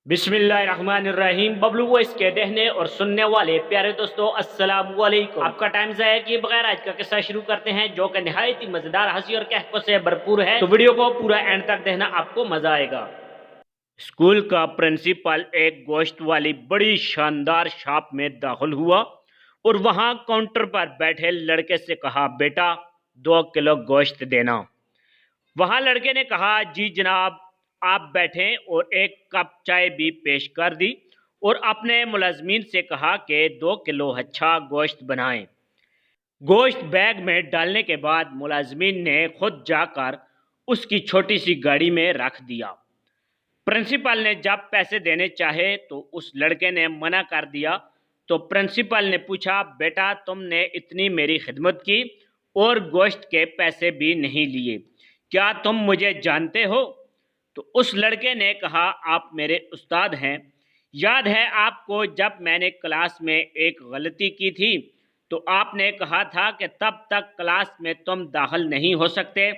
बिस्मिल्लाहिर्रहमानिर्रहीम। बबलू वॉइस के देखने और सुनने वाले प्यारे दोस्तों, अस्सलाम वालेकुम। आपका टाइम ज़ाया किए बगैर आज का किस्सा शुरू करते हैं, जो कि निहायत ही मजेदार, हंसी और कहकों से भरपूर है। तो वीडियो को पूरा एंड तक देखना, आपको मजा आएगा। स्कूल का प्रिंसिपल एक गोश्त वाली बड़ी शानदार शॉप में दाखिल हुआ और वहां काउंटर पर बैठे लड़के से कहा, बेटा 2 किलो गोश्त देना। वहां लड़के ने कहा, जी जनाब, आप बैठें, और एक कप चाय भी पेश कर दी और अपने मुलाजमीन से कहा कि 2 किलो अच्छा गोश्त बनाएं। गोश्त बैग में डालने के बाद मुलाजमीन ने खुद जाकर उसकी छोटी सी गाड़ी में रख दिया। प्रिंसिपल ने जब पैसे देने चाहे तो उस लड़के ने मना कर दिया। तो प्रिंसिपल ने पूछा, बेटा तुमने इतनी मेरी खिदमत की और गोश्त के पैसे भी नहीं लिए, क्या तुम मुझे जानते हो? तो उस लड़के ने कहा, आप मेरे उस्ताद हैं। याद है आपको जब मैंने क्लास में एक गलती की थी तो आपने कहा था कि तब तक क्लास में तुम दाखिल नहीं हो सकते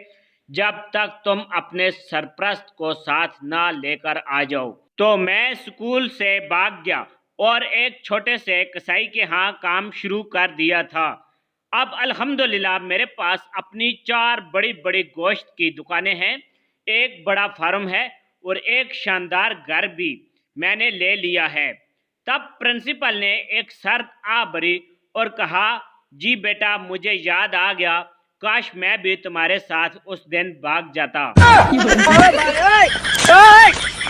जब तक तुम अपने सरपरस्त को साथ ना लेकर आ जाओ। तो मैं स्कूल से भाग गया और एक छोटे से कसाई के यहाँ काम शुरू कर दिया था। अब अल्हम्दुलिल्लाह मेरे पास अपनी 4 बड़ी बड़ी गोश्त की दुकानें हैं, एक बड़ा फार्म है और एक शानदार घर भी मैंने ले लिया है। तब प्रिंसिपल ने एक शर्त आ भरी और कहा, जी बेटा मुझे याद आ गया, काश मैं भी तुम्हारे साथ उस दिन भाग जाता।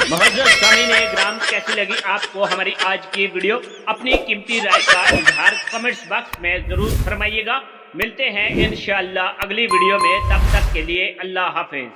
मोहज्जद सामीन ग्राम, कैसी लगी आपको हमारी आज की वीडियो? अपनी कीमती राय का इजहार कमेंट्स बॉक्स में जरूर फरमाइएगा। मिलते हैं इंशाअल्लाह अगली वीडियो में, तब तक के लिए अल्लाह हाफिज।